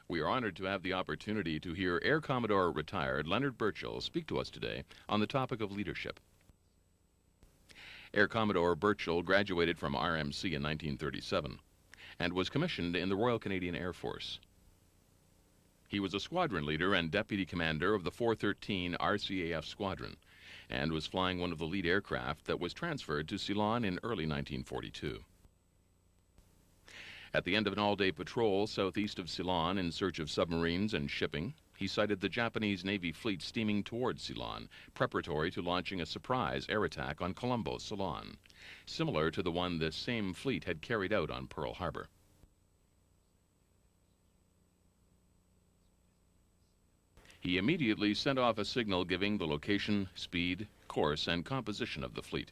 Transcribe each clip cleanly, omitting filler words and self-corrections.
We are honored to have the opportunity to hear Air Commodore retired Leonard Birchall speak to us today on the topic of leadership. Air Commodore Birchall graduated from RMC in 1937 and was commissioned in the Royal Canadian Air Force. He was a squadron leader and deputy commander of the 413 RCAF Squadron and was flying one of the lead aircraft that was transferred to Ceylon in early 1942. At the end of an all-day patrol southeast of Ceylon in search of submarines and shipping, he sighted the Japanese Navy fleet steaming towards Ceylon, preparatory to launching a surprise air attack on Colombo, Ceylon, similar to the one this same fleet had carried out on Pearl Harbor. He immediately sent off a signal giving the location, speed, course, and composition of the fleet.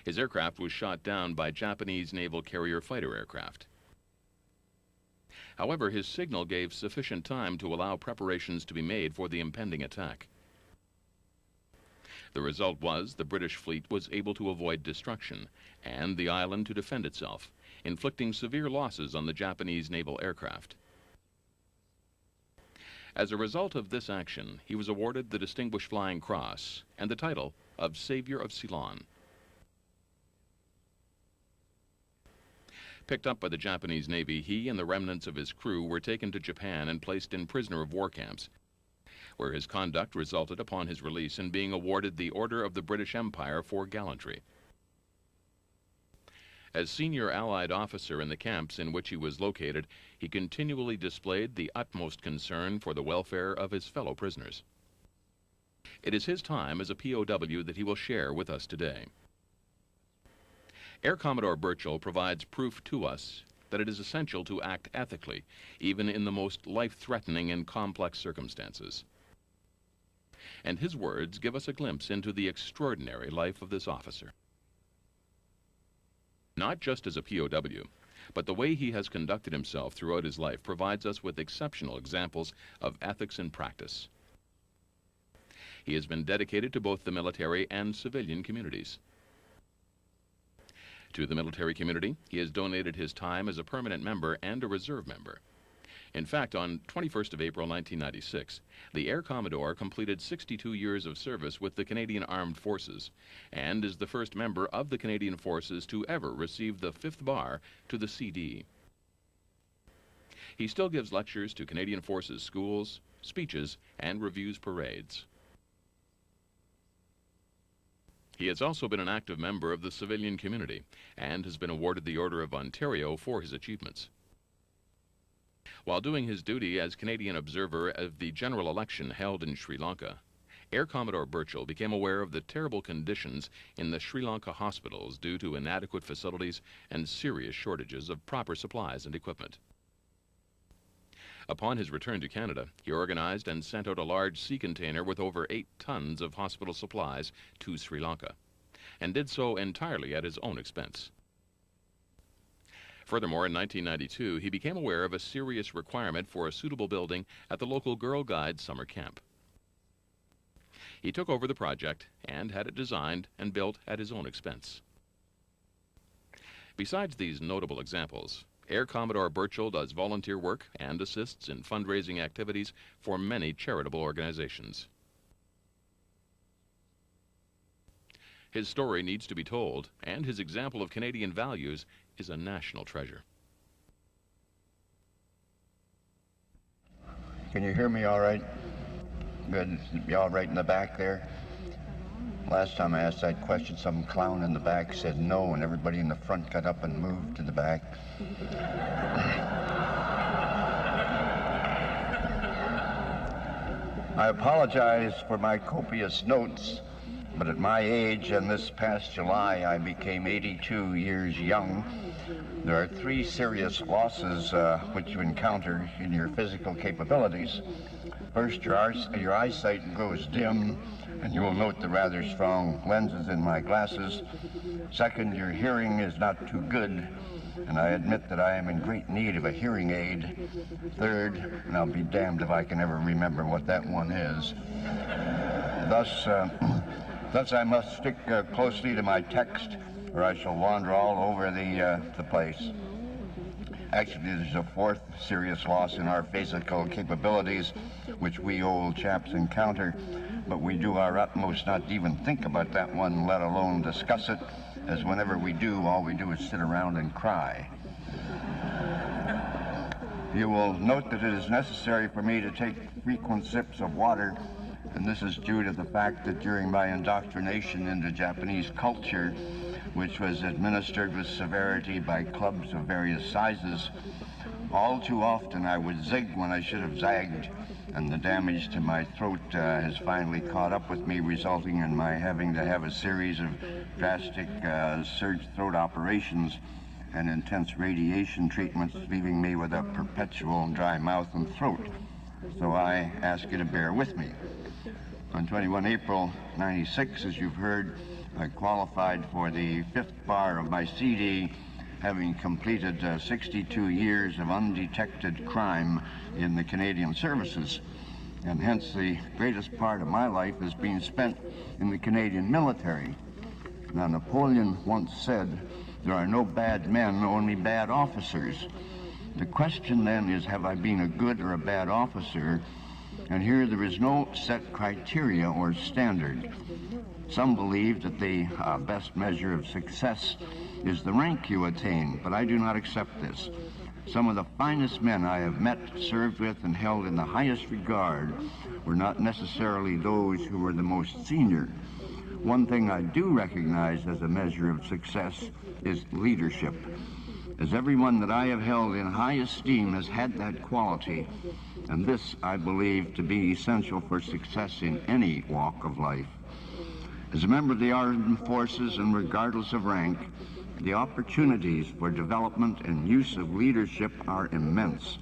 His aircraft was shot down by Japanese naval carrier fighter aircraft. However, his signal gave sufficient time to allow preparations to be made for the impending attack. The result was the British fleet was able to avoid destruction and the island to defend itself, inflicting severe losses on the Japanese naval aircraft. As a result of this action, he was awarded the Distinguished Flying Cross and the title of Savior of Ceylon. Picked up by the Japanese Navy, he and the remnants of his crew were taken to Japan and placed in prisoner of war camps, where his conduct resulted upon his release in being awarded the Order of the British Empire for gallantry. As senior Allied officer in the camps in which he was located, he continually displayed the utmost concern for the welfare of his fellow prisoners. It is his time as a POW that he will share with us today. Air Commodore Birchall provides proof to us that it is essential to act ethically, even in the most life-threatening and complex circumstances. And his words give us a glimpse into the extraordinary life of this officer. Not just as a POW, but the way he has conducted himself throughout his life provides us with exceptional examples of ethics in practice. He has been dedicated to both the military and civilian communities. To the military community, he has donated his time as a permanent member and a reserve member. In fact, on 21st of April 1996, the Air Commodore completed 62 years of service with the Canadian Armed Forces and is the first member of the Canadian Forces to ever receive the 5th bar to the CD. He still gives lectures to Canadian Forces schools, speeches, and reviews parades. He has also been an active member of the civilian community and has been awarded the Order of Ontario for his achievements. While doing his duty as Canadian observer of the general election held in Sri Lanka, Air Commodore Birchall became aware of the terrible conditions in the Sri Lanka hospitals due to inadequate facilities and serious shortages of proper supplies and equipment. Upon his return to Canada, he organized and sent out a large sea container with over 8 tons of hospital supplies to Sri Lanka, and did so entirely at his own expense. Furthermore, in 1992, he became aware of a serious requirement for a suitable building at the local Girl Guides summer camp. He took over the project and had it designed and built at his own expense. Besides these notable examples, Air Commodore Birchall does volunteer work and assists in fundraising activities for many charitable organizations. His story needs to be told, and his example of Canadian values is a national treasure. Can you hear me all right? Good. You all right in the back there? Last time I asked that question, some clown in the back said no, and everybody in the front got up and moved to the back. I apologize for my copious notes, but at my age and this past July I became 82 years young. There are 3 serious losses which you encounter in your physical capabilities. First, your eyesight goes dim, and you will note the rather strong lenses in my glasses. Second, your hearing is not too good, and I admit that I am in great need of a hearing aid. Third, and I'll be damned if I can ever remember what that one is. Thus I must stick closely to my text, or I shall wander all over the place. Actually, there's a fourth serious loss in our physical capabilities, which we old chaps encounter, but we do our utmost not to even think about that one, let alone discuss it, as whenever we do, all we do is sit around and cry. You will note that it is necessary for me to take frequent sips of water, and this is due to the fact that during my indoctrination into Japanese culture, which was administered with severity by clubs of various sizes, all too often I would zig when I should have zagged, and the damage to my throat has finally caught up with me, resulting in my having to have a series of drastic surge throat operations and intense radiation treatments, leaving me with a perpetual dry mouth and throat. So I ask you to bear with me. On 21 April 96, as you've heard, I qualified for the 5th bar of my CD, having completed 62 years of undetected crime in the Canadian services. And hence the greatest part of my life has been spent in the Canadian military. Now, Napoleon once said, "There are no bad men, only bad officers." The question then is, have I been a good or a bad officer? And here there is no set criteria or standard. Some believe that the best measure of success is the rank you attain, but I do not accept this. Some of the finest men I have met, served with, and held in the highest regard were not necessarily those who were the most senior. One thing I do recognize as a measure of success is leadership, as everyone that I have held in high esteem has had that quality, and this I believe to be essential for success in any walk of life. As a member of the armed forces, and regardless of rank, the opportunities for development and use of leadership are immense,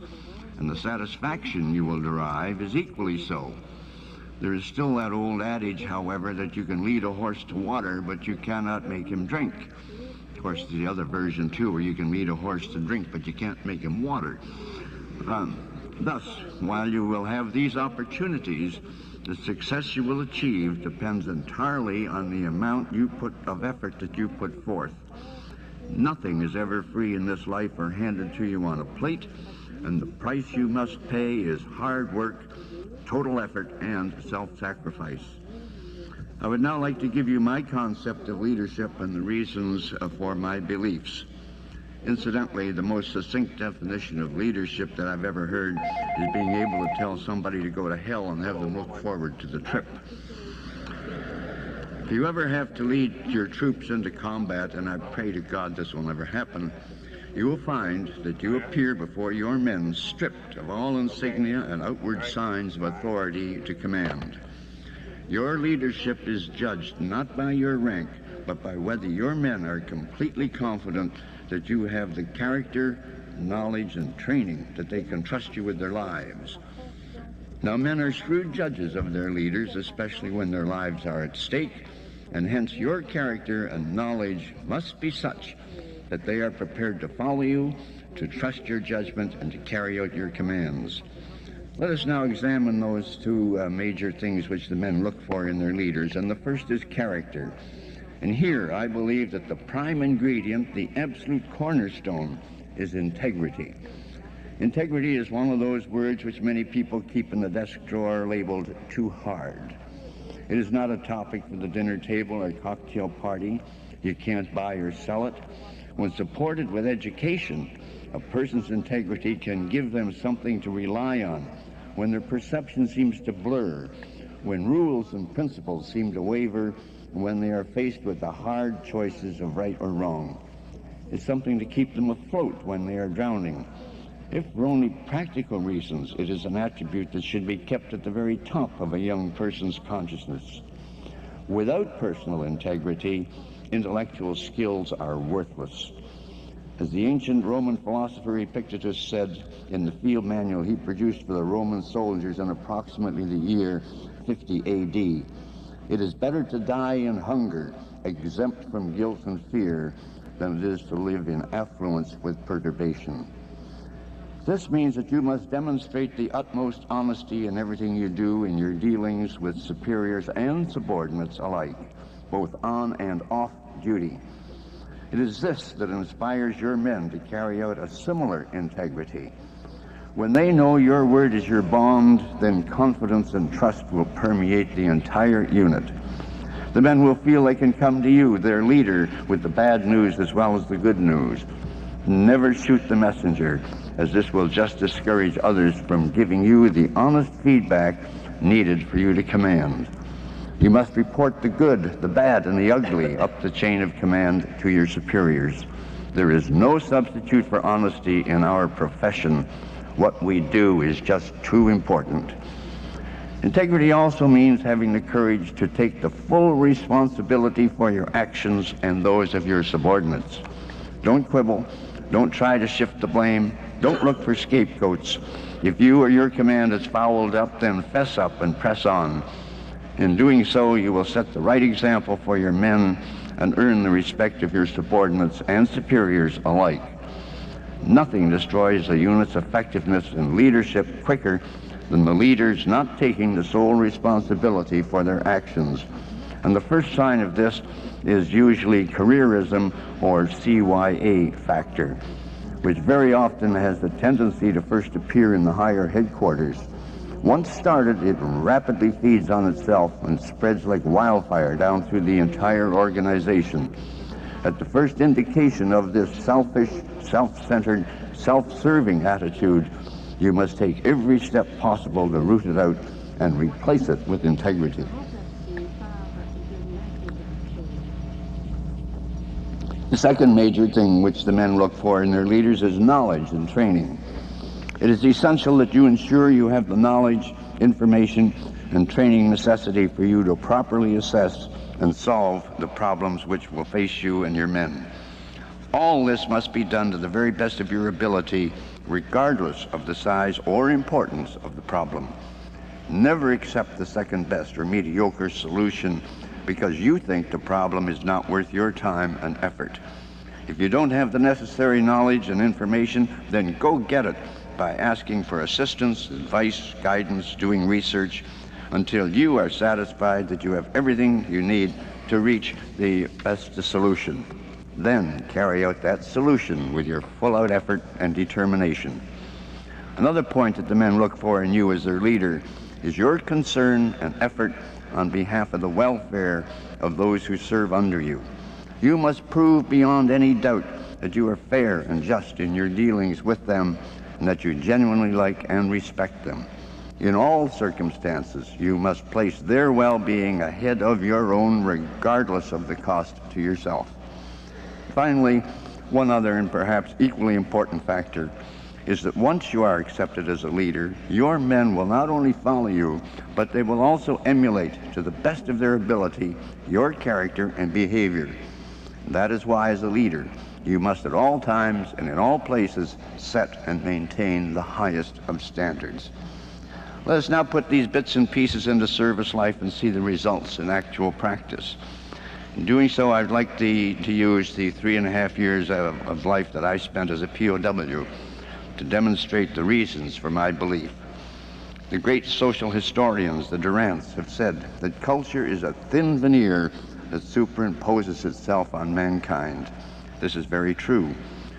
and the satisfaction you will derive is equally so. There is still that old adage, however, that you can lead a horse to water, but you cannot make him drink. Of course, the other version, too, where you can lead a horse to drink, but you can't make him water. Thus, while you will have these opportunities, the success you will achieve depends entirely on the amount of effort that you put forth. Nothing is ever free in this life or handed to you on a plate, and the price you must pay is hard work, total effort, and self-sacrifice. I would now like to give you my concept of leadership and the reasons for my beliefs. Incidentally, the most succinct definition of leadership that I've ever heard is being able to tell somebody to go to hell and have them look forward to the trip. If you ever have to lead your troops into combat, and I pray to God this will never happen, you will find that you appear before your men stripped of all insignia and outward signs of authority to command. Your leadership is judged not by your rank, but by whether your men are completely confident that you have the character, knowledge, and training that they can trust you with their lives. Now, men are shrewd judges of their leaders, especially when their lives are at stake, and hence your character and knowledge must be such that they are prepared to follow you, to trust your judgment, and to carry out your commands. Let us now examine those two major things which the men look for in their leaders, and the first is character. And here I believe that the prime ingredient, the absolute cornerstone, is integrity. Integrity is one of those words which many people keep in the desk drawer labeled too hard. It is not a topic for the dinner table or cocktail party. You can't buy or sell it. When supported with education, a person's integrity can give them something to rely on when their perception seems to blur, when rules and principles seem to waver, and when they are faced with the hard choices of right or wrong. It's something to keep them afloat when they are drowning. If for only practical reasons, it is an attribute that should be kept at the very top of a young person's consciousness. Without personal integrity, intellectual skills are worthless. As the ancient Roman philosopher Epictetus said in the field manual he produced for the Roman soldiers in approximately the year 50 A.D., "It is better to die in hunger, exempt from guilt and fear, than it is to live in affluence with perturbation." This means that you must demonstrate the utmost honesty in everything you do in your dealings with superiors and subordinates alike, both on and off duty. It is this that inspires your men to carry out a similar integrity. When they know your word is your bond, then confidence and trust will permeate the entire unit. The men will feel they can come to you, their leader, with the bad news as well as the good news. Never shoot the messenger, as this will just discourage others from giving you the honest feedback needed for you to command. You must report the good, the bad, and the ugly up the chain of command to your superiors. There is no substitute for honesty in our profession. What we do is just too important. Integrity also means having the courage to take the full responsibility for your actions and those of your subordinates. Don't quibble. Don't try to shift the blame. Don't look for scapegoats. If you or your command is fouled up, then fess up and press on. In doing so, you will set the right example for your men and earn the respect of your subordinates and superiors alike. Nothing destroys a unit's effectiveness and leadership quicker than the leaders not taking the sole responsibility for their actions. And the first sign of this is usually careerism or CYA factor, which very often has the tendency to first appear in the higher headquarters. Once started, it rapidly feeds on itself and spreads like wildfire down through the entire organization. At the first indication of this selfish, self-centered, self-serving attitude, you must take every step possible to root it out and replace it with integrity. The second major thing which the men look for in their leaders is knowledge and training. It is essential that you ensure you have the knowledge, information, and training necessary for you to properly assess and solve the problems which will face you and your men. All this must be done to the very best of your ability, regardless of the size or importance of the problem. Never accept the second best or mediocre solution because you think the problem is not worth your time and effort. If you don't have the necessary knowledge and information, then go get it by asking for assistance, advice, guidance, doing research, until you are satisfied that you have everything you need to reach the best solution. Then carry out that solution with your full-out effort and determination. Another point that the men look for in you as their leader is your concern and effort on behalf of the welfare of those who serve under you. You must prove beyond any doubt that you are fair and just in your dealings with them and that you genuinely like and respect them. In all circumstances, you must place their well-being ahead of your own, regardless of the cost to yourself. Finally, one other and perhaps equally important factor is that once you are accepted as a leader, your men will not only follow you, but they will also emulate to the best of their ability your character and behavior. That is why, as a leader, you must at all times and in all places set and maintain the highest of standards. Let us now put these bits and pieces into service life and see the results in actual practice. In doing so, I'd like to use the 3.5 years of life that I spent as a POW to demonstrate the reasons for my belief. The great social historians, the Durants, have said that culture is a thin veneer that superimposes itself on mankind. This is very true.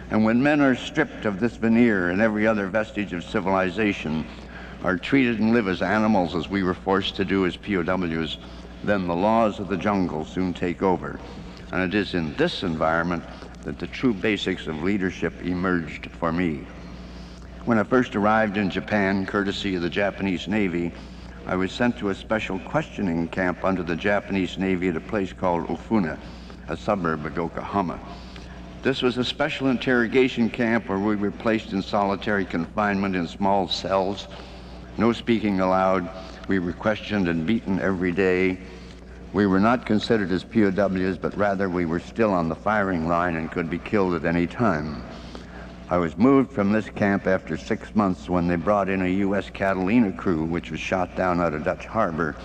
And when men are stripped of this veneer and every other vestige of civilization, are treated and live as animals as we were forced to do as POWs, then the laws of the jungle soon take over. And it is in this environment that the true basics of leadership emerged for me. When I first arrived in Japan, courtesy of the Japanese Navy, I was sent to a special questioning camp under the Japanese Navy at a place called Ofuna, a suburb of Yokohama. This was a special interrogation camp where we were placed in solitary confinement in small cells. No speaking allowed. We were questioned and beaten every day. We were not considered as POWs, but rather we were still on the firing line and could be killed at any time. I was moved from this camp after 6 months when they brought in a U.S. Catalina crew, which was shot down out of Dutch Harbor,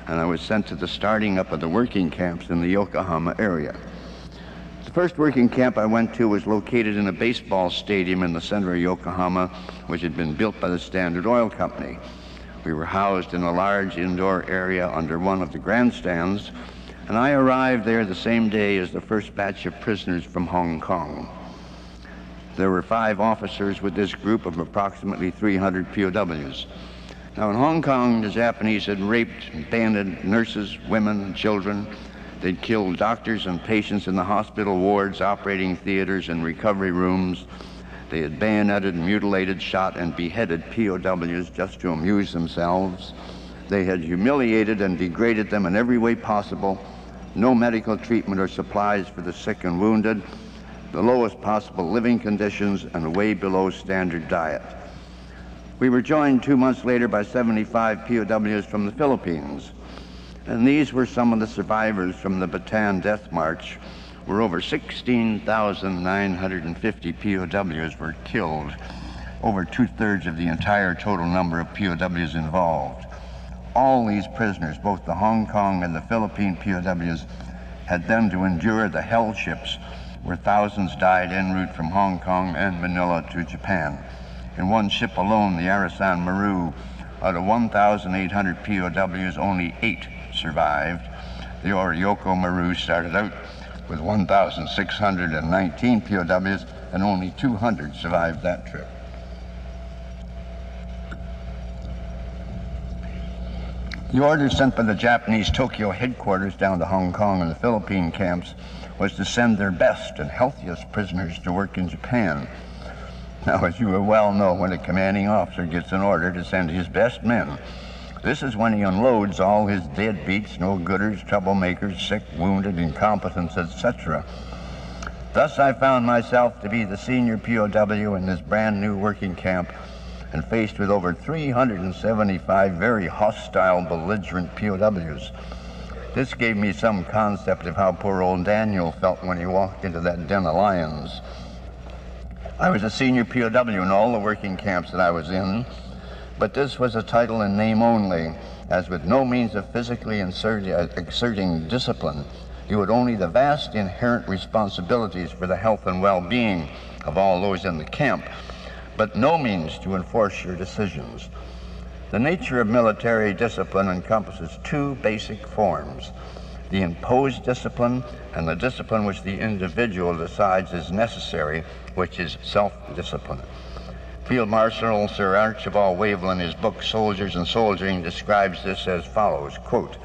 and I was sent to the starting up of the working camps in the Yokohama area. The first working camp I went to was located in a baseball stadium in the center of Yokohama, which had been built by the Standard Oil Company. We were housed in a large indoor area under one of the grandstands, and I arrived there the same day as the first batch of prisoners from Hong Kong. There were 5 officers with this group of approximately 300 POWs. Now, in Hong Kong, the Japanese had raped and banded nurses, women, and children. They'd killed doctors and patients in the hospital wards, operating theaters, and recovery rooms. They had bayoneted, mutilated, shot, and beheaded POWs just to amuse themselves. They had humiliated and degraded them in every way possible. No medical treatment or supplies for the sick and wounded, the lowest possible living conditions, and a way below standard diet. We were joined 2 months later by 75 POWs from the Philippines, and these were some of the survivors from the Bataan Death March, where over 16,950 POWs were killed, over 2/3 of the entire total number of POWs involved. All these prisoners, both the Hong Kong and the Philippine POWs, had then to endure the hell ships where thousands died en route from Hong Kong and Manila to Japan. In one ship alone, the Arisan Maru, out of 1,800 POWs, only 8 survived. The Orinoco Maru started out with 1,619 POWs, and only 200 survived that trip. The order sent by the Japanese Tokyo headquarters down to Hong Kong and the Philippine camps was to send their best and healthiest prisoners to work in Japan. Now, as you well know, when a commanding officer gets an order to send his best men, this is when he unloads all his deadbeats, no-gooders, troublemakers, sick, wounded, incompetents, etc. Thus, I found myself to be the senior POW in this brand new working camp, and faced with over 375 very hostile, belligerent POWs. This gave me some concept of how poor old Daniel felt when he walked into that den of lions. I was a senior POW in all the working camps that I was in, but this was a title in name only, as with no means of physically exerting discipline, you had only the vast inherent responsibilities for the health and well-being of all those in the camp, but no means to enforce your decisions. The nature of military discipline encompasses 2 basic forms: the imposed discipline and the discipline which the individual decides is necessary, which is self-discipline. Field Marshal Sir Archibald Wavell, in his book Soldiers and Soldiering, describes this as follows, quote,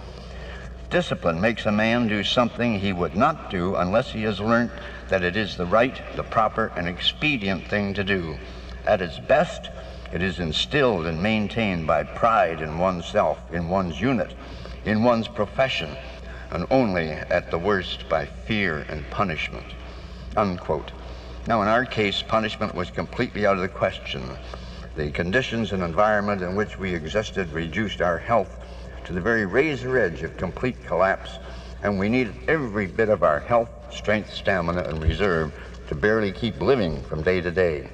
"Discipline makes a man do something he would not do unless he has learnt that it is the right, the proper, and expedient thing to do. At its best, it is instilled and maintained by pride in oneself, in one's unit, in one's profession, and only at the worst by fear and punishment," unquote. Now, in our case, punishment was completely out of the question. The conditions and environment in which we existed reduced our health to the very razor edge of complete collapse, and we needed every bit of our health, strength, stamina, and reserve to barely keep living from day to day.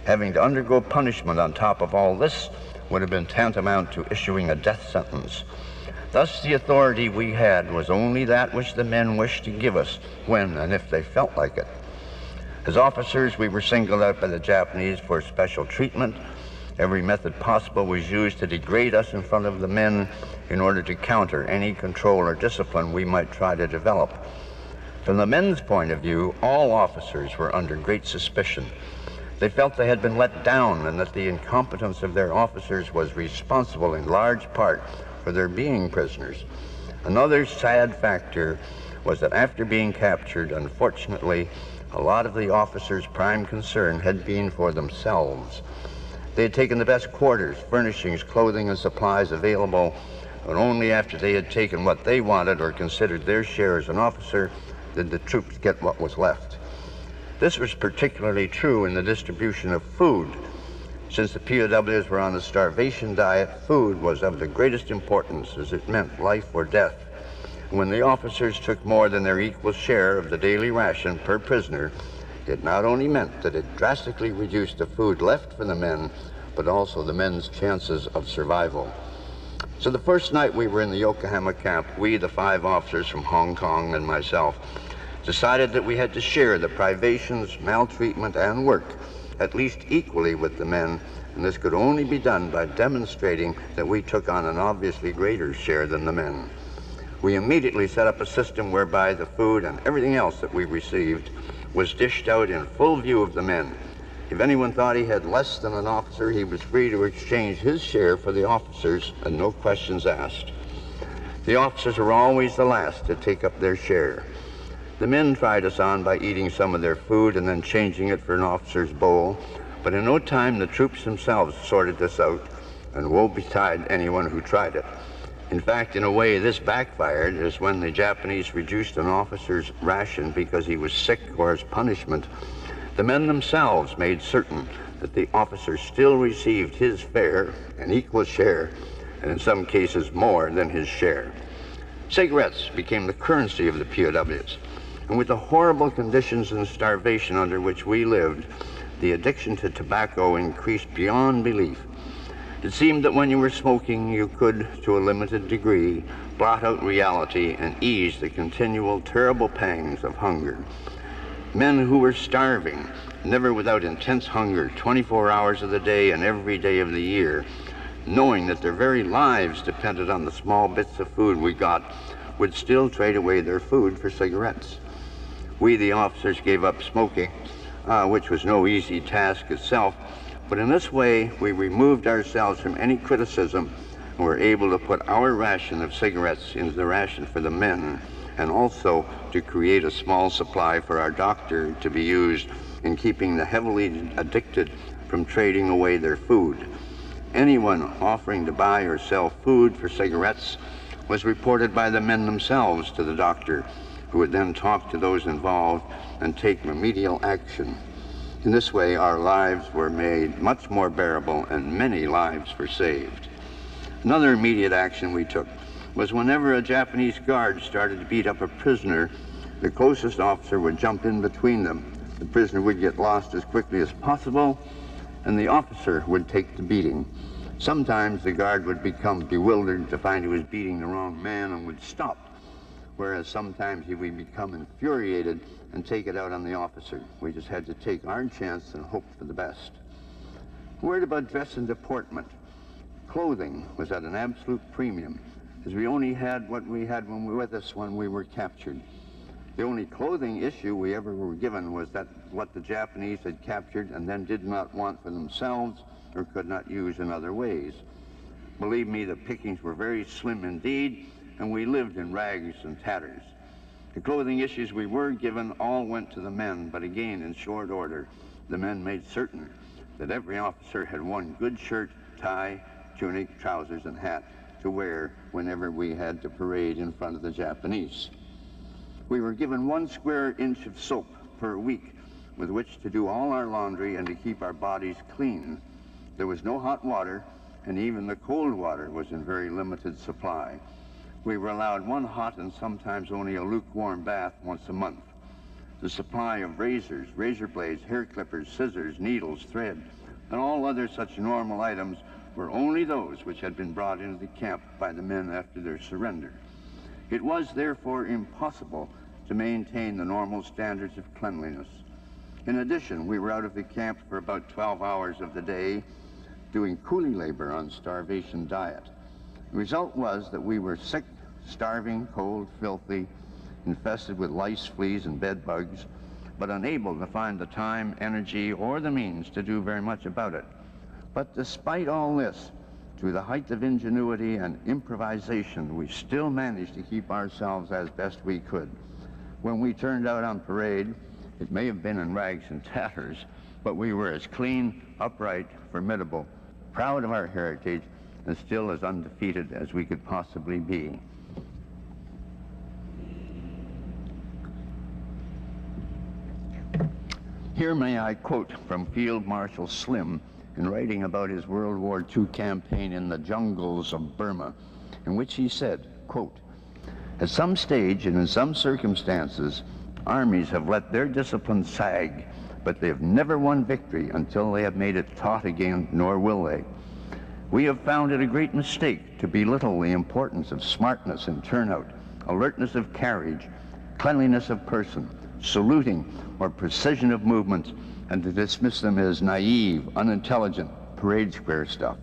Having to undergo punishment on top of all this would have been tantamount to issuing a death sentence. Thus, the authority we had was only that which the men wished to give us when and if they felt like it. As officers, we were singled out by the Japanese for special treatment. Every method possible was used to degrade us in front of the men in order to counter any control or discipline we might try to develop. From the men's point of view, all officers were under great suspicion. They felt they had been let down and that the incompetence of their officers was responsible in large part for their being prisoners. Another sad factor was that after being captured, unfortunately, a lot of the officers' prime concern had been for themselves. They had taken the best quarters, furnishings, clothing, and supplies available, and only after they had taken what they wanted or considered their share as an officer did the troops get what was left. This was particularly true in the distribution of food. Since the POWs were on a starvation diet, food was of the greatest importance, as it meant life or death. When the officers took more than their equal share of the daily ration per prisoner, it not only meant that it drastically reduced the food left for the men, but also the men's chances of survival. So the first night we were in the Yokohama camp, we, the 5 officers from Hong Kong and myself, decided that we had to share the privations, maltreatment, and work at least equally with the men, and this could only be done by demonstrating that we took on an obviously greater share than the men. We immediately set up a system whereby the food and everything else that we received was dished out in full view of the men. If anyone thought he had less than an officer, he was free to exchange his share for the officers and no questions asked. The officers were always the last to take up their share. The men tried us on by eating some of their food and then changing it for an officer's bowl, but in no time the troops themselves sorted this out, and woe betide anyone who tried it. In fact, in a way, this backfired, as when the Japanese reduced an officer's ration because he was sick or as punishment, the men themselves made certain that the officer still received his fair and equal share, and in some cases more than his share. Cigarettes became the currency of the POWs, and with the horrible conditions and starvation under which we lived, the addiction to tobacco increased beyond belief. It seemed that when you were smoking, you could, to a limited degree, blot out reality and ease the continual terrible pangs of hunger. Men who were starving, never without intense hunger, 24 hours of the day and every day of the year, knowing that their very lives depended on the small bits of food we got, would still trade away their food for cigarettes. We, the officers, gave up smoking, which was no easy task itself, but in this way we removed ourselves from any criticism and were able to put our ration of cigarettes into the ration for the men, and also to create a small supply for our doctor to be used in keeping the heavily addicted from trading away their food. Anyone offering to buy or sell food for cigarettes was reported by the men themselves to the doctor, who would then talk to those involved and take remedial action. In this way, our lives were made much more bearable and many lives were saved. Another immediate action we took was whenever a Japanese guard started to beat up a prisoner, the closest officer would jump in between them. The prisoner would get lost as quickly as possible, and the officer would take the beating. Sometimes the guard would become bewildered to find he was beating the wrong man and would stop, whereas sometimes he would become infuriated and take it out on the officer. We just had to take our chance and hope for the best. A word about dress and deportment. Clothing was at an absolute premium, as we only had what we had when we were with us when we were captured. The only clothing issue we ever were given was that what the Japanese had captured and then did not want for themselves or could not use in other ways. Believe me, the pickings were very slim indeed, and we lived in rags and tatters. The clothing issues we were given all went to the men, but again, in short order, the men made certain that every officer had one good shirt, tie, tunic, trousers, and hat to wear whenever we had to parade in front of the Japanese. We were given 1 square inch of soap per week with which to do all our laundry and to keep our bodies clean. There was no hot water, and even the cold water was in very limited supply. We were allowed 1 hot and sometimes only a lukewarm bath once a month. The supply of razors, razor blades, hair clippers, scissors, needles, thread, and all other such normal items were only those which had been brought into the camp by the men after their surrender. It was therefore impossible to maintain the normal standards of cleanliness. In addition, we were out of the camp for about 12 hours of the day doing coolie labor on starvation diet. The result was that we were sick, starving, cold, filthy, infested with lice, fleas, and bed bugs, but unable to find the time, energy, or the means to do very much about it. But despite all this, to the height of ingenuity and improvisation, we still managed to keep ourselves as best we could. When we turned out on parade, it may have been in rags and tatters, but we were as clean, upright, formidable, proud of our heritage, and still as undefeated as we could possibly be. Here may I quote from Field Marshal Slim in writing about his World War II campaign in the jungles of Burma, in which he said, quote, "At some stage and in some circumstances, armies have let their discipline sag, but they have never won victory until they have made it taut again, nor will they. We have found it a great mistake to belittle the importance of smartness in turnout, alertness of carriage, cleanliness of person, saluting, or precision of movement, and to dismiss them as naive, unintelligent, parade square stuff.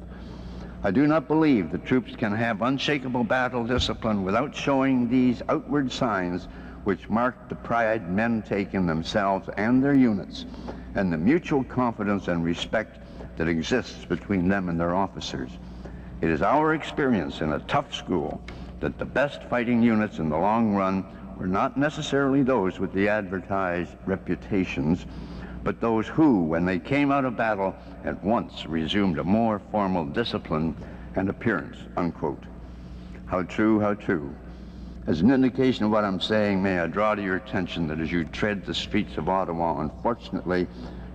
I do not believe the troops can have unshakable battle discipline without showing these outward signs which mark the pride men take in themselves and their units, and the mutual confidence and respect that exists between them and their officers. It is our experience in a tough school that the best fighting units in the long run were not necessarily those with the advertised reputations, but those who, when they came out of battle, at once resumed a more formal discipline and appearance, unquote. How true, how true. As an indication of what I'm saying, may I draw to your attention that as you tread the streets of Ottawa, unfortunately,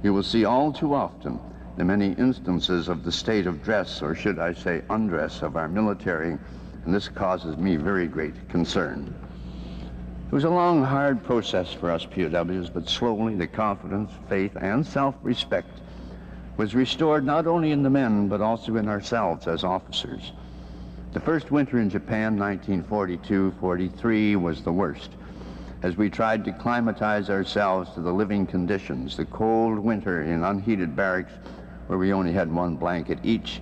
you will see all too often the many instances of the state of dress, or should I say undress, of our military, and this causes me very great concern. It was a long, hard process for us POWs, but slowly the confidence, faith, and self-respect was restored not only in the men, but also in ourselves as officers. The first winter in Japan, 1942-43, was the worst, as we tried to climatize ourselves to the living conditions, the cold winter in unheated barracks where we only had one blanket each,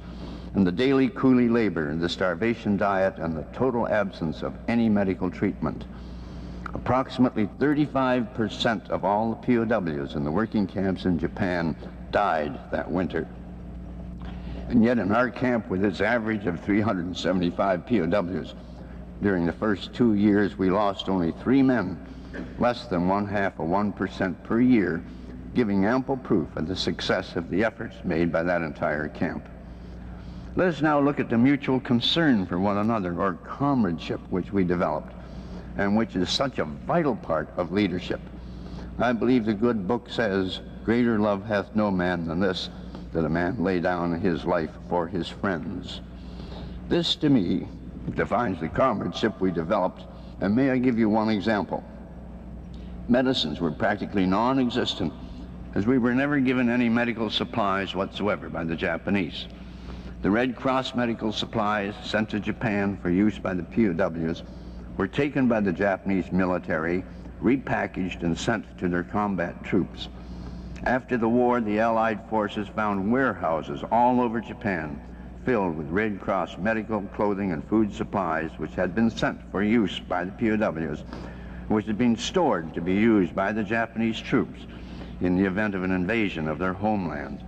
and the daily coolie labor, the starvation diet, and the total absence of any medical treatment. Approximately 35% of all the POWs in the working camps in Japan died that winter. And yet in our camp, with its average of 375 POWs, during the first 2 years we lost only 3 men, less than 0.5% per year, giving ample proof of the success of the efforts made by that entire camp. Let us now look at the mutual concern for one another, or comradeship, which we developed, and which is such a vital part of leadership. I believe the good book says, "Greater love hath no man than this, that a man lay down his life for his friends." This, to me, defines the comradeship we developed, and may I give you one example. Medicines were practically non-existent, as we were never given any medical supplies whatsoever by the Japanese. The Red Cross medical supplies sent to Japan for use by the POWs were taken by the Japanese military, repackaged and sent to their combat troops. After the war, the Allied forces found warehouses all over Japan filled with Red Cross medical, clothing, and food supplies which had been sent for use by the POWs, which had been stored to be used by the Japanese troops in the event of an invasion of their homeland.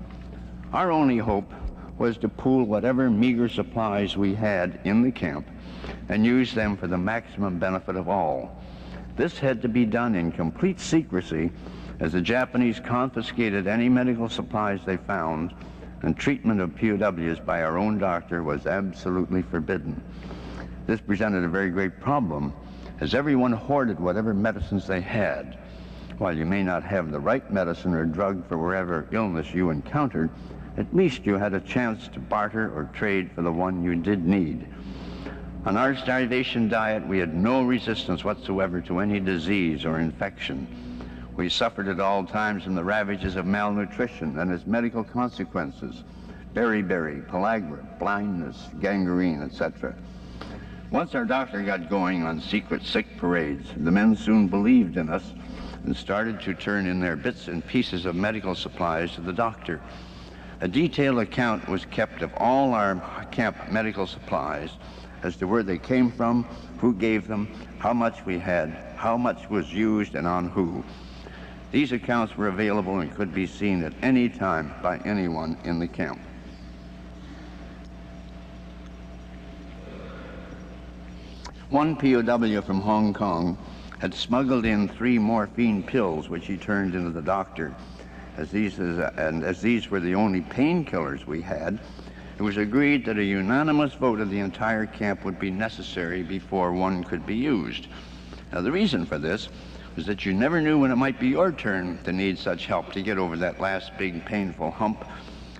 Our only hope was to pool whatever meager supplies we had in the camp and use them for the maximum benefit of all. This had to be done in complete secrecy, as the Japanese confiscated any medical supplies they found, and treatment of POWs by our own doctor was absolutely forbidden. This presented a very great problem, as everyone hoarded whatever medicines they had. While you may not have the right medicine or drug for wherever illness you encountered, at least you had a chance to barter or trade for the one you did need. On our starvation diet, we had no resistance whatsoever to any disease or infection. We suffered at all times from the ravages of malnutrition and its medical consequences: beriberi, pellagra, blindness, gangrene, etc. Once our doctor got going on secret sick parades, the men soon believed in us and started to turn in their bits and pieces of medical supplies to the doctor. A detailed account was kept of all our camp medical supplies, as to where they came from, who gave them, how much we had, how much was used, and on who. These accounts were available and could be seen at any time by anyone in the camp. One POW from Hong Kong had smuggled in 3 morphine pills, which he turned into the doctor. As these were the only painkillers we had, it was agreed that a unanimous vote of the entire camp would be necessary before one could be used. Now, the reason for this was that you never knew when it might be your turn to need such help to get over that last big painful hump,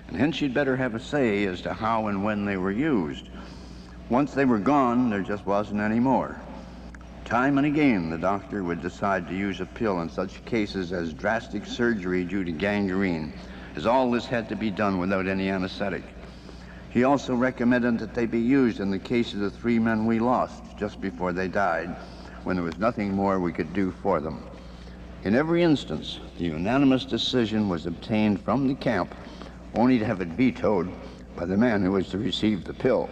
and hence you'd better have a say as to how and when they were used. Once they were gone, there just wasn't any more. Time and again, the doctor would decide to use a pill in such cases as drastic surgery due to gangrene, as all this had to be done without any anesthetic. He also recommended that they be used in the case of the 3 men we lost just before they died, when there was nothing more we could do for them. In every instance, the unanimous decision was obtained from the camp, only to have it vetoed by the man who was to receive the pill.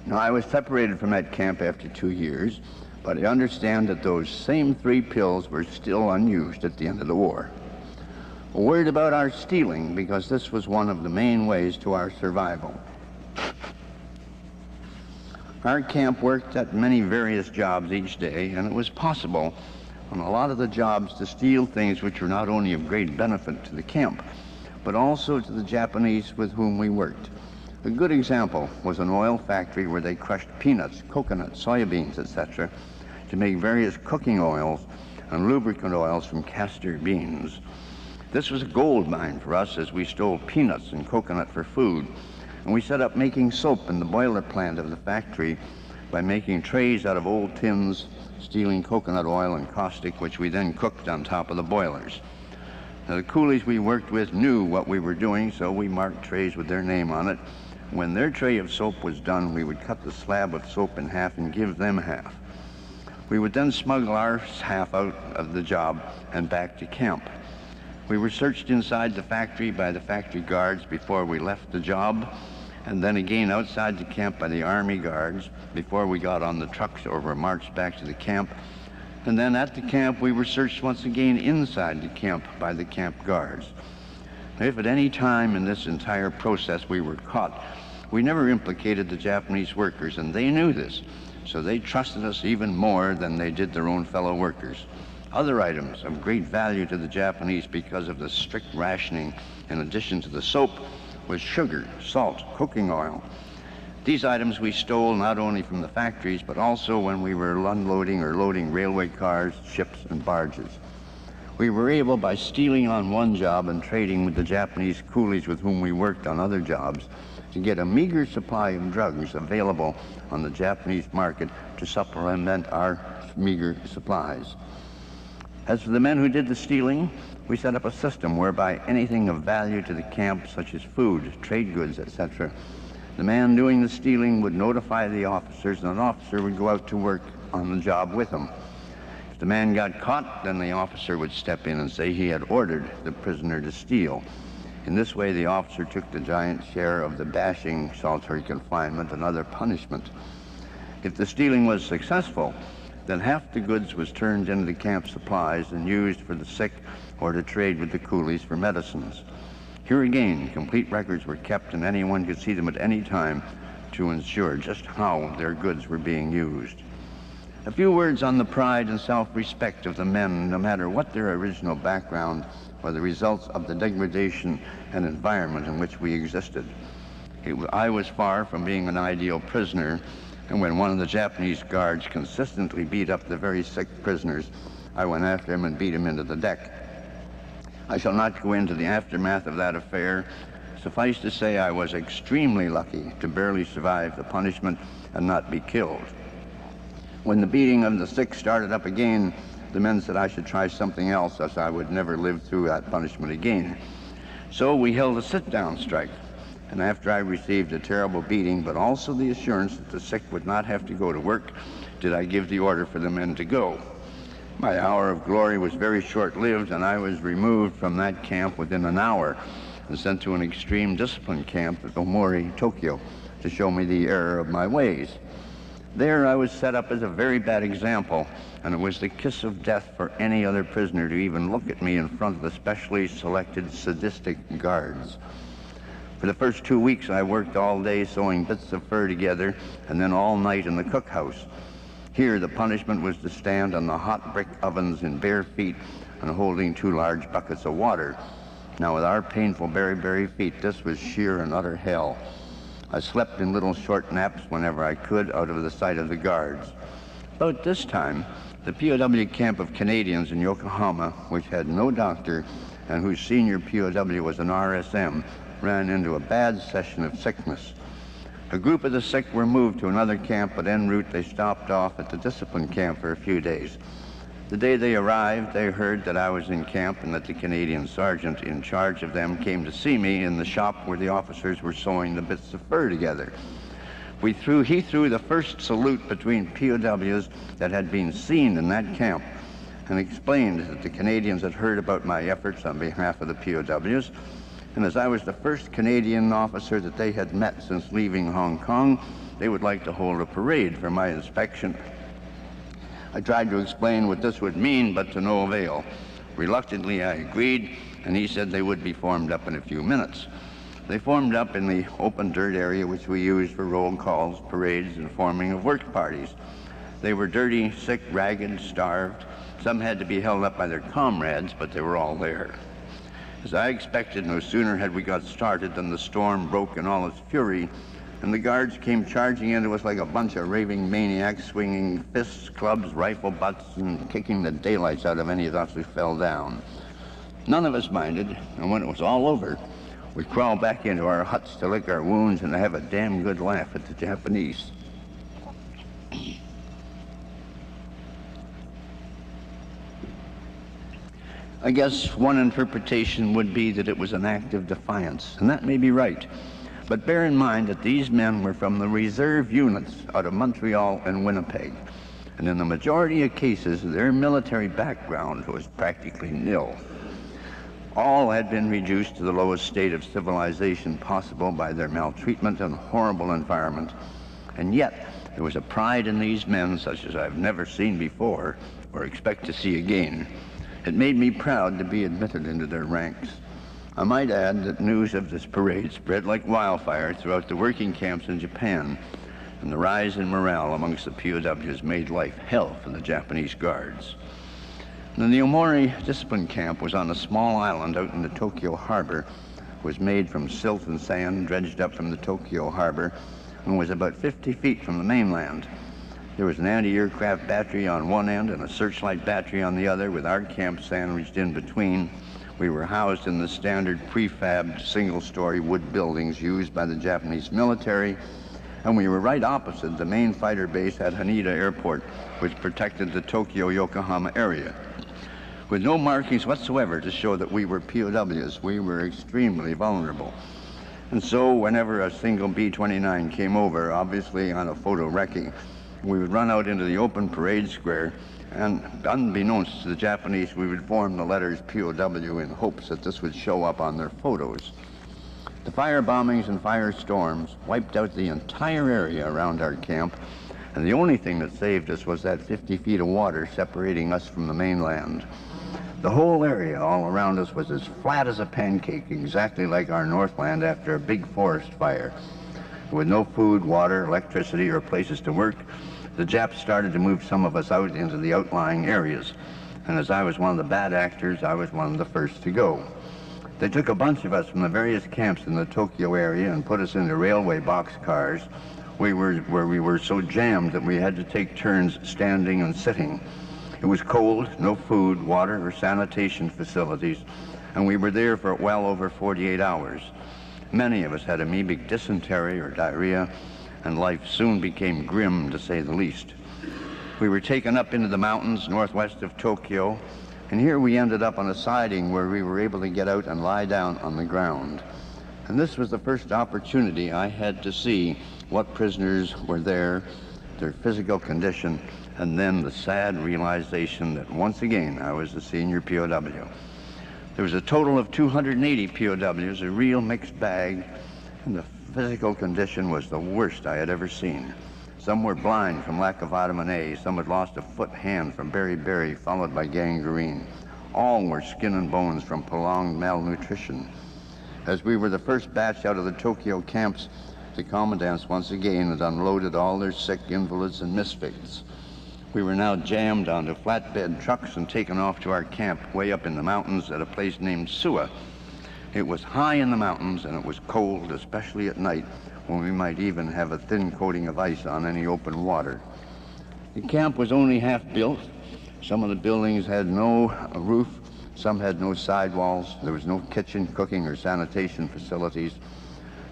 Now, I was separated from that camp after 2 years, but I understand that those same 3 pills were still unused at the end of the war. Worried about our stealing, because this was one of the main ways to our survival. Our camp worked at many various jobs each day, and it was possible on a lot of the jobs to steal things which were not only of great benefit to the camp, but also to the Japanese with whom we worked. A good example was an oil factory where they crushed peanuts, coconuts, soybeans, etc., to make various cooking oils and lubricant oils from castor beans. This was a gold mine for us, as we stole peanuts and coconut for food, and we set up making soap in the boiler plant of the factory by making trays out of old tins, stealing coconut oil and caustic, which we then cooked on top of the boilers. Now, the coolies we worked with knew what we were doing, so we marked trays with their name on it. When their tray of soap was done, we would cut the slab of soap in half and give them half. We would then smuggle our half out of the job and back to camp. We were searched inside the factory by the factory guards before we left the job, and then again outside the camp by the Army guards before we got on the trucks or were marched back to the camp. And then at the camp, we were searched once again inside the camp by the camp guards. If at any time in this entire process we were caught, we never implicated the Japanese workers, and they knew this, so they trusted us even more than they did their own fellow workers. Other items of great value to the Japanese because of the strict rationing, in addition to the soap, was sugar, salt, cooking oil. These items we stole not only from the factories, but also when we were unloading or loading railway cars, ships, and barges. We were able, by stealing on one job and trading with the Japanese coolies with whom we worked on other jobs, to get a meager supply of drugs available on the Japanese market to supplement our meager supplies. As for the men who did the stealing, we set up a system whereby anything of value to the camp, such as food, trade goods, etc., the man doing the stealing would notify the officers, and an officer would go out to work on the job with him. If the man got caught, then the officer would step in and say he had ordered the prisoner to steal. In this way, the officer took the giant share of the bashing, solitary confinement, and other punishment. If the stealing was successful, then half the goods was turned into the camp supplies and used for the sick or to trade with the coolies for medicines. Here again, complete records were kept, and anyone could see them at any time to ensure just how their goods were being used. A few words on the pride and self-respect of the men, no matter what their original background or the results of the degradation and environment in which we existed. I was far from being an ideal prisoner, and when one of the Japanese guards consistently beat up the very sick prisoners, I went after him and beat him into the deck. I shall not go into the aftermath of that affair. Suffice to say, I was extremely lucky to barely survive the punishment and not be killed. When the beating of the sick started up again, the men said I should try something else, as I would never live through that punishment again. So we held a sit-down strike, and after I received a terrible beating, but also the assurance that the sick would not have to go to work, did I give the order for the men to go. My hour of glory was very short-lived, and I was removed from that camp within an hour and sent to an extreme discipline camp at Omori, Tokyo, to show me the error of my ways. There I was set up as a very bad example, and it was the kiss of death for any other prisoner to even look at me in front of the specially selected sadistic guards. For the first 2 weeks, I worked all day sewing bits of fur together, and then all night in the cookhouse. Here, the punishment was to stand on the hot brick ovens in bare feet and holding 2 large buckets of water. Now, with our painful bare feet, this was sheer and utter hell. I slept in little short naps whenever I could, out of the sight of the guards. About this time, the POW camp of Canadians in Yokohama, which had no doctor and whose senior POW was an RSM, ran into a bad session of sickness. A group of the sick were moved to another camp, but en route they stopped off at the discipline camp for a few days. The day they arrived, they heard that I was in camp and that the Canadian sergeant in charge of them came to see me in the shop where the officers were sewing the bits of fur together. He threw the first salute between POWs that had been seen in that camp, and explained that the Canadians had heard about my efforts on behalf of the POWs, And as I was the first Canadian officer that they had met since leaving Hong Kong, they would like to hold a parade for my inspection. I tried to explain what this would mean, but to no avail. Reluctantly, I agreed, and he said they would be formed up in a few minutes. They formed up in the open dirt area which we used for roll calls, parades, and forming of work parties. They were dirty, sick, ragged, starved. Some had to be held up by their comrades, but they were all there. As I expected, no sooner had we got started than the storm broke in all its fury, and the guards came charging into us like a bunch of raving maniacs, swinging fists, clubs, rifle butts, and kicking the daylights out of any of us who fell down. None of us minded, and when it was all over, we'd crawl back into our huts to lick our wounds and to have a damn good laugh at the Japanese. I guess one interpretation would be that it was an act of defiance, and that may be right. But bear in mind that these men were from the reserve units out of Montreal and Winnipeg, and in the majority of cases, their military background was practically nil. All had been reduced to the lowest state of civilization possible by their maltreatment and horrible environment, and yet there was a pride in these men such as I've never seen before or expect to see again. It made me proud to be admitted into their ranks. I might add that news of this parade spread like wildfire throughout the working camps in Japan, and the rise in morale amongst the POWs made life hell for the Japanese guards. The Neomori discipline camp was on a small island out in the Tokyo harbor. It was made from silt and sand dredged up from the Tokyo harbor and was about 50 feet from the mainland. There was an anti-aircraft battery on one end and a searchlight battery on the other, with our camp sandwiched in between. We were housed in the standard prefabbed single-story wood buildings used by the Japanese military, and we were right opposite the main fighter base at Haneda Airport, which protected the Tokyo-Yokohama area. With no markings whatsoever to show that we were POWs, we were extremely vulnerable. And so whenever a single B-29 came over, obviously on a photo wrecking, we would run out into the open parade square, and unbeknownst to the Japanese, we would form the letters POW in hopes that this would show up on their photos. The fire bombings and firestorms wiped out the entire area around our camp, and the only thing that saved us was that 50 feet of water separating us from the mainland. The whole area all around us was as flat as a pancake, exactly like our Northland after a big forest fire. With no food, water, electricity, or places to work, the Japs started to move some of us out into the outlying areas. And as I was one of the bad actors, I was one of the first to go. They took a bunch of us from the various camps in the Tokyo area and put us into railway boxcars where we were so jammed that we had to take turns standing and sitting. It was cold, no food, water, or sanitation facilities, and we were there for well over 48 hours. Many of us had amoebic dysentery or diarrhea, and life soon became grim, to say the least. We were taken up into the mountains northwest of Tokyo, and here we ended up on a siding where we were able to get out and lie down on the ground. And this was the first opportunity I had to see what prisoners were there, their physical condition, and then the sad realization that once again I was the senior POW. There was a total of 280 POWs, a real mixed bag, and the physical condition was the worst I had ever seen. Some were blind from lack of vitamin A, some had lost a foot hand from beriberi, followed by gangrene. All were skin and bones from prolonged malnutrition. As we were the first batch out of the Tokyo camps, the commandants once again had unloaded all their sick invalids and misfits. We were now jammed onto flatbed trucks and taken off to our camp way up in the mountains at a place named Suwa. It was high in the mountains and it was cold, especially at night, when we might even have a thin coating of ice on any open water. The camp was only half built. Some of the buildings had no roof, some had no sidewalls. There was no kitchen, cooking, or sanitation facilities.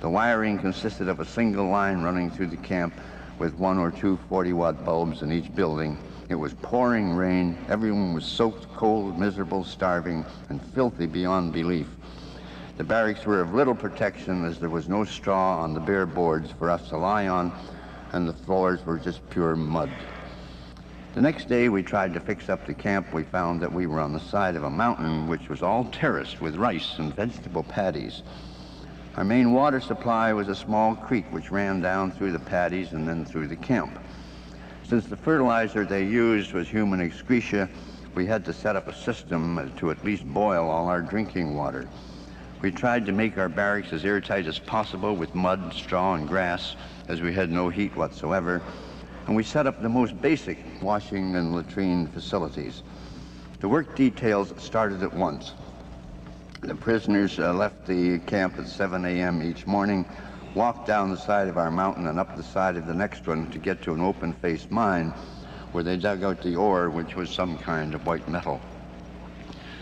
The wiring consisted of a single line running through the camp with 1 or 2 40-watt bulbs in each building. It was pouring rain. Everyone was soaked, cold, miserable, starving, and filthy beyond belief. The barracks were of little protection as there was no straw on the bare boards for us to lie on, and the floors were just pure mud. The next day we tried to fix up the camp. We found that we were on the side of a mountain which was all terraced with rice and vegetable paddies. Our main water supply was a small creek which ran down through the paddies and then through the camp. Since the fertilizer they used was human excreta, we had to set up a system to at least boil all our drinking water. We tried to make our barracks as airtight as possible with mud, straw, and grass, as we had no heat whatsoever, and we set up the most basic washing and latrine facilities. The work details started at once. The prisoners left the camp at 7 a.m. each morning, walked down the side of our mountain and up the side of the next one to get to an open-faced mine where they dug out the ore, which was some kind of white metal.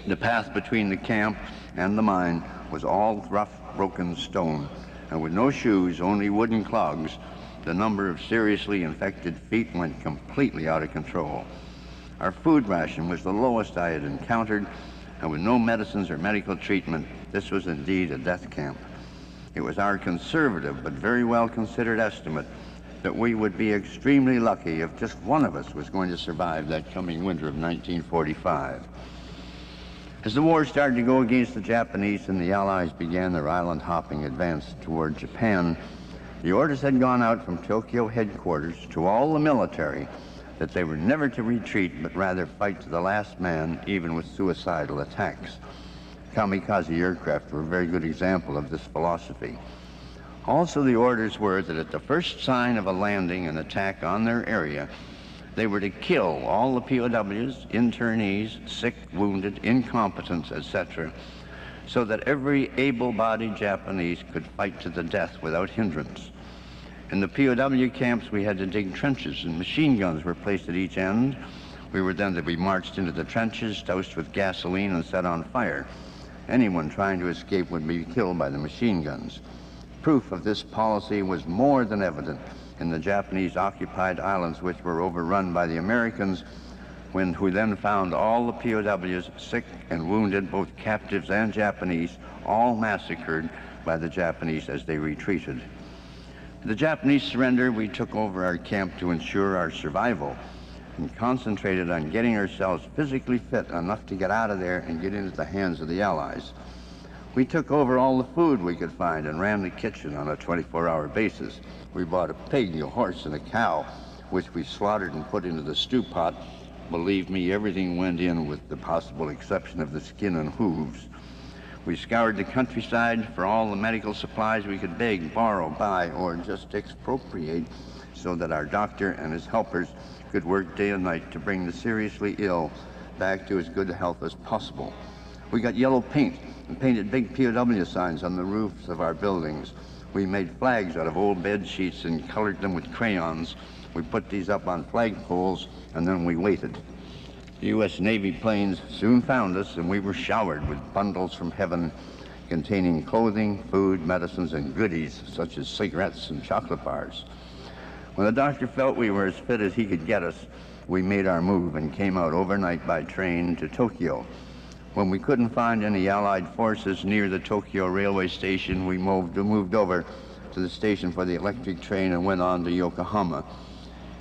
The path between the camp and the mine was all rough, broken stone, and with no shoes, only wooden clogs, the number of seriously infected feet went completely out of control. Our food ration was the lowest I had encountered, and with no medicines or medical treatment, this was indeed a death camp. It was our conservative but very well considered estimate that we would be extremely lucky if just one of us was going to survive that coming winter of 1945. As the war started to go against the Japanese and the Allies began their island-hopping advance toward Japan, the orders had gone out from Tokyo headquarters to all the military that they were never to retreat, but rather fight to the last man, even with suicidal attacks. Kamikaze aircraft were a very good example of this philosophy. Also, the orders were that at the first sign of a landing and attack on their area, they were to kill all the POWs, internees, sick, wounded, incompetents, etc., so that every able-bodied Japanese could fight to the death without hindrance. In the POW camps, we had to dig trenches, and machine guns were placed at each end. We were then to be marched into the trenches, doused with gasoline, and set on fire. Anyone trying to escape would be killed by the machine guns. Proof of this policy was more than evident in the Japanese-occupied islands, which were overrun by the Americans, who then found all the POWs, sick and wounded, both captives and Japanese, all massacred by the Japanese as they retreated. The Japanese surrender, we took over our camp to ensure our survival and concentrated on getting ourselves physically fit enough to get out of there and get into the hands of the Allies. We took over all the food we could find and ran the kitchen on a 24-hour basis. We bought a pig, a horse, and a cow, which we slaughtered and put into the stew pot. Believe me, everything went in with the possible exception of the skin and hooves. We scoured the countryside for all the medical supplies we could beg, borrow, buy, or just expropriate so that our doctor and his helpers could work day and night to bring the seriously ill back to as good health as possible. We got yellow paint and painted big POW signs on the roofs of our buildings. We made flags out of old bed sheets and colored them with crayons. We put these up on flagpoles, and then we waited. The U.S. Navy planes soon found us, and we were showered with bundles from heaven containing clothing, food, medicines, and goodies such as cigarettes and chocolate bars. When the doctor felt we were as fit as he could get us, we made our move and came out overnight by train to Tokyo. When we couldn't find any Allied forces near the Tokyo railway station, we moved over to the station for the electric train and went on to Yokohama.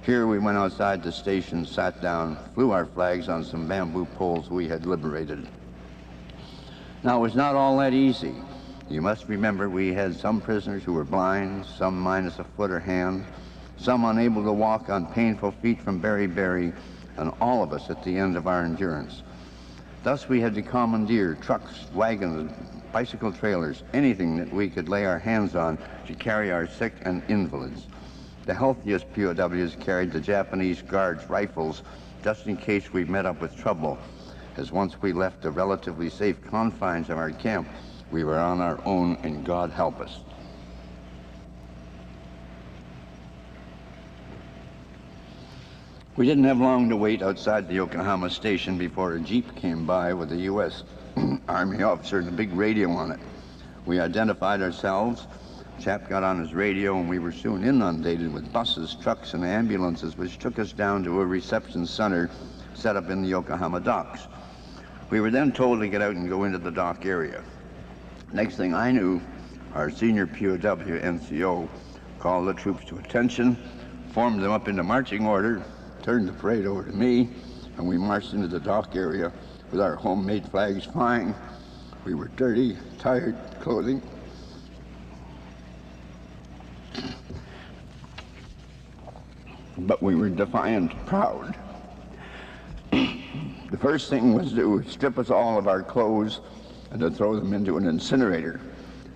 Here we went outside the station, sat down, flew our flags on some bamboo poles we had liberated. Now, it was not all that easy. You must remember we had some prisoners who were blind, some minus a foot or hand, some unable to walk on painful feet from beriberi, and all of us at the end of our endurance. Thus we had to commandeer trucks, wagons, bicycle trailers, anything that we could lay our hands on to carry our sick and invalids. The healthiest POWs carried the Japanese Guards' rifles just in case we met up with trouble, as once we left the relatively safe confines of our camp, we were on our own, and God help us. We didn't have long to wait outside the Yokohama station before a jeep came by with a U.S. Army officer and a big radio on it. We identified ourselves. Chap got on his radio, and we were soon inundated with buses, trucks, and ambulances, which took us down to a reception center set up in the Yokohama docks. We were then told to get out and go into the dock area. Next thing I knew, our senior POW NCO called the troops to attention, formed them up into marching order, turned the parade over to me, and we marched into the dock area with our homemade flags flying. We were dirty, tired clothing. But we were defiant, proud. The first thing was to strip us all of our clothes and to throw them into an incinerator.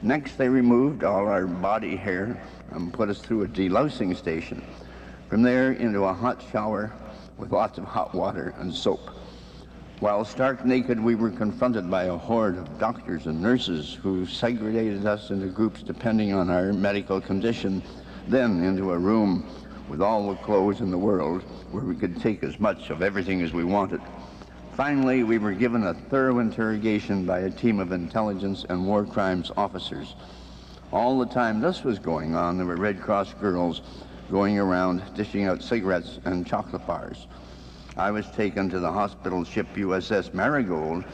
Next, they removed all our body hair and put us through a delousing station. From there, into a hot shower with lots of hot water and soap. While stark naked, we were confronted by a horde of doctors and nurses who segregated us into groups depending on our medical condition, then into a room with all the clothes in the world where we could take as much of everything as we wanted. Finally, we were given a thorough interrogation by a team of intelligence and war crimes officers. All the time this was going on, there were Red Cross girls going around dishing out cigarettes and chocolate bars. I was taken to the hospital ship USS Marigold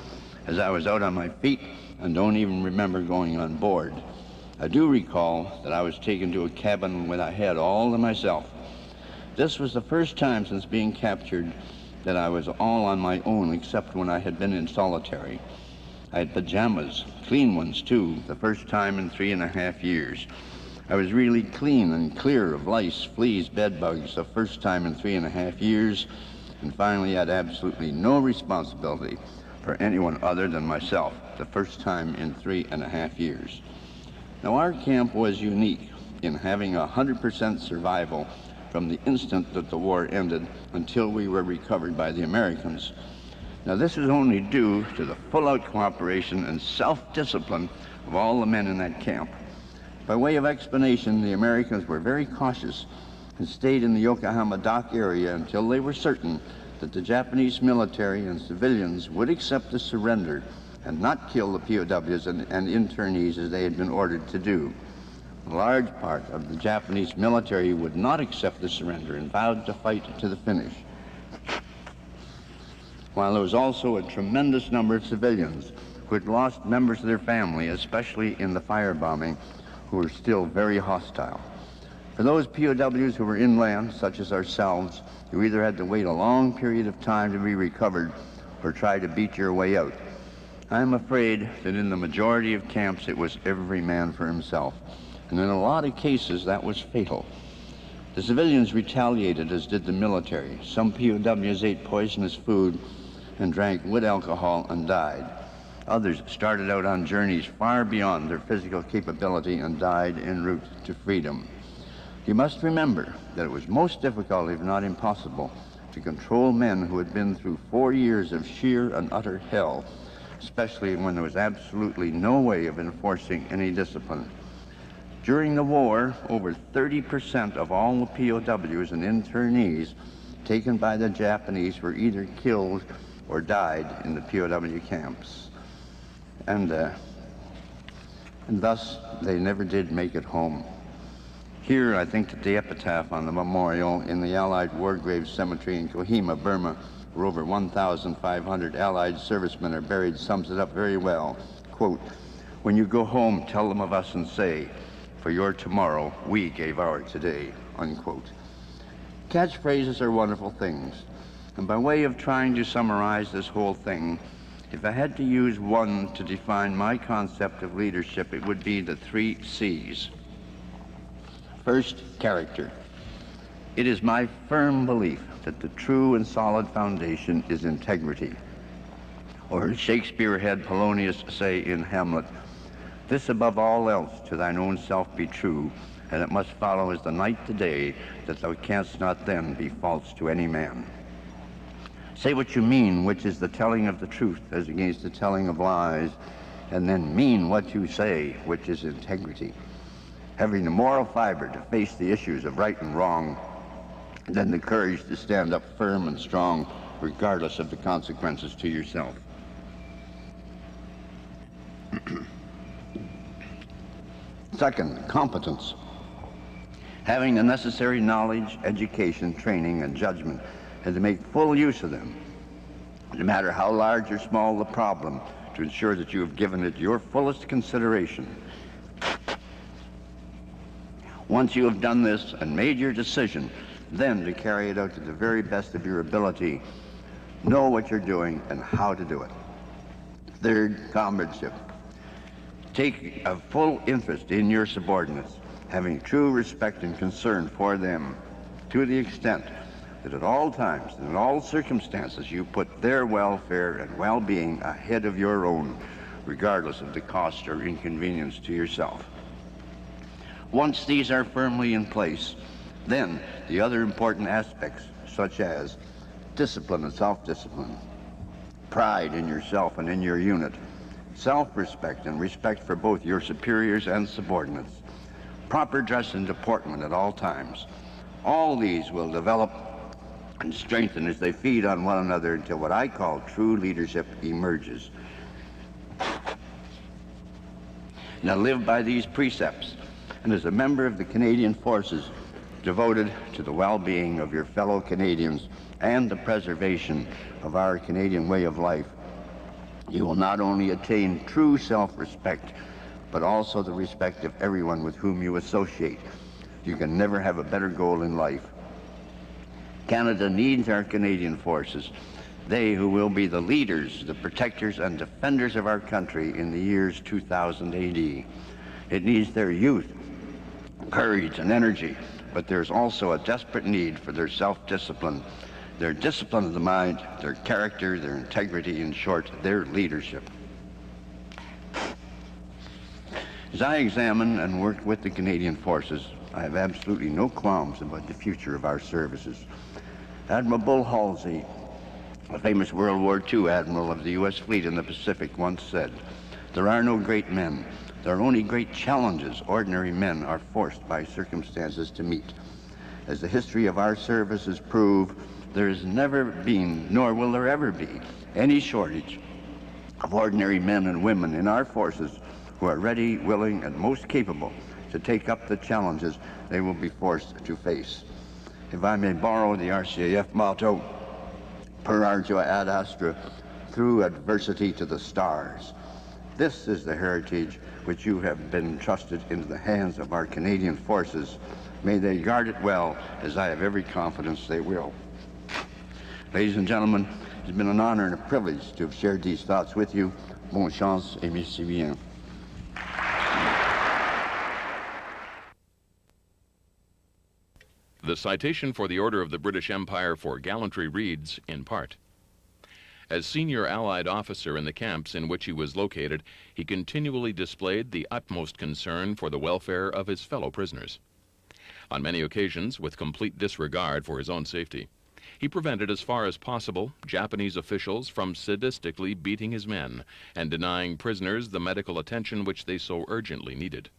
as I was out on my feet and don't even remember going on board. I do recall that I was taken to a cabin where I had all to myself. This was the first time since being captured that I was all on my own except when I had been in solitary. I had pajamas, clean ones too, the first time in 3.5 years. I was really clean and clear of lice, fleas, bed bugs, the first time in 3.5 years, and finally had absolutely no responsibility for anyone other than myself, the first time in 3.5 years. Now our camp was unique in having 100% survival from the instant that the war ended until we were recovered by the Americans. Now this is only due to the full-out cooperation and self-discipline of all the men in that camp. By way of explanation, the Americans were very cautious and stayed in the Yokohama dock area until they were certain that the Japanese military and civilians would accept the surrender and not kill the POWs and internees as they had been ordered to do. A large part of the Japanese military would not accept the surrender and vowed to fight to the finish. While there was also a tremendous number of civilians who had lost members of their family, especially in the firebombing, who were still very hostile. For those POWs who were inland, such as ourselves, you either had to wait a long period of time to be recovered or try to beat your way out. I'm afraid that in the majority of camps it was every man for himself. And in a lot of cases, that was fatal. The civilians retaliated, as did the military. Some POWs ate poisonous food and drank wood alcohol and died. Others started out on journeys far beyond their physical capability and died en route to freedom. You must remember that it was most difficult, if not impossible, to control men who had been through 4 years of sheer and utter hell, especially when there was absolutely no way of enforcing any discipline. During the war, over 30% of all the POWs and internees taken by the Japanese were either killed or died in the POW camps. And thus, they never did make it home. Here, I think that the epitaph on the memorial in the Allied War Graves Cemetery in Kohima, Burma, where over 1,500 Allied servicemen are buried, sums it up very well. Quote, "When you go home, tell them of us and say, for your tomorrow, we gave our today," unquote. Catchphrases are wonderful things, and by way of trying to summarize this whole thing, if I had to use one to define my concept of leadership, it would be the 3 C's. First, character. It is my firm belief that the true and solid foundation is integrity. Or as Shakespeare had Polonius say in Hamlet, "This above all else to thine own self be true, and it must follow as the night to day, that thou canst not then be false to any man." Say what you mean, which is the telling of the truth as against the telling of lies, and then mean what you say, which is integrity. Having the moral fiber to face the issues of right and wrong, and then the courage to stand up firm and strong, regardless of the consequences to yourself. Second, competence. Having the necessary knowledge, education, training, and judgment, and to make full use of them, no matter how large or small the problem, to ensure that you have given it your fullest consideration. Once you have done this and made your decision, then to carry it out to the very best of your ability. Know what you're doing and how to do it. Third, comradeship. Take a full interest in your subordinates, having true respect and concern for them, to the extent that at all times and in all circumstances you put their welfare and well-being ahead of your own, regardless of the cost or inconvenience to yourself. Once these are firmly in place, then the other important aspects, such as discipline and self-discipline, pride in yourself and in your unit, self-respect and respect for both your superiors and subordinates, proper dress and deportment at all times, all these will develop and strengthen as they feed on one another until what I call true leadership emerges. Now live by these precepts, and as a member of the Canadian Forces devoted to the well-being of your fellow Canadians and the preservation of our Canadian way of life, you will not only attain true self-respect, but also the respect of everyone with whom you associate. You can never have a better goal in life. Canada needs our Canadian Forces, they who will be the leaders, the protectors and defenders of our country in the years 2000 AD. It needs their youth, courage and energy, but there's also a desperate need for their self-discipline, their discipline of the mind, their character, their integrity, in short, their leadership. As I examine and work with the Canadian Forces, I have absolutely no qualms about the future of our services. Admiral Halsey, a famous World War II admiral of the U.S. fleet in the Pacific, once said, "There are no great men. There are only great challenges ordinary men are forced by circumstances to meet." As the history of our services prove, there has never been, nor will there ever be, any shortage of ordinary men and women in our forces who are ready, willing, and most capable to take up the challenges they will be forced to face. If I may borrow the RCAF motto, per ardua ad astra, through adversity to the stars. This is the heritage which you have been entrusted into the hands of our Canadian Forces. May they guard it well, as I have every confidence they will. Ladies and gentlemen, it's been an honor and a privilege to have shared these thoughts with you. Bonne chance et merci bien. The citation for the Order of the British Empire for gallantry reads, in part, "As senior Allied officer in the camps in which he was located, he continually displayed the utmost concern for the welfare of his fellow prisoners. On many occasions, with complete disregard for his own safety, he prevented as far as possible Japanese officials from sadistically beating his men and denying prisoners the medical attention which they so urgently needed.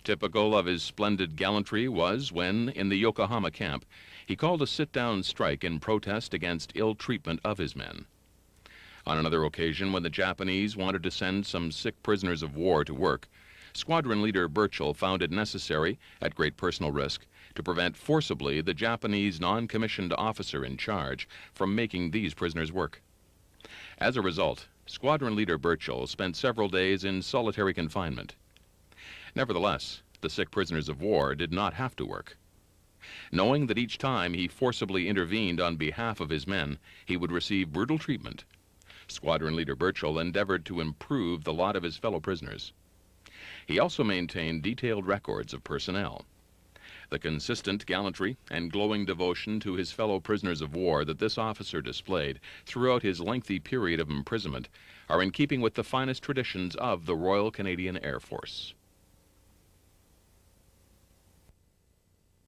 Typical of his splendid gallantry was when, in the Yokohama camp, he called a sit-down strike in protest against ill treatment of his men. On another occasion, when the Japanese wanted to send some sick prisoners of war to work, Squadron Leader Birchall found it necessary, at great personal risk, to prevent forcibly the Japanese non-commissioned officer in charge from making these prisoners work. As a result, Squadron Leader Birchall spent several days in solitary confinement. Nevertheless, the sick prisoners of war did not have to work. Knowing that each time he forcibly intervened on behalf of his men, he would receive brutal treatment, Squadron Leader Birchall endeavored to improve the lot of his fellow prisoners. He also maintained detailed records of personnel. The consistent gallantry and glowing devotion to his fellow prisoners of war that this officer displayed throughout his lengthy period of imprisonment are in keeping with the finest traditions of the Royal Canadian Air Force.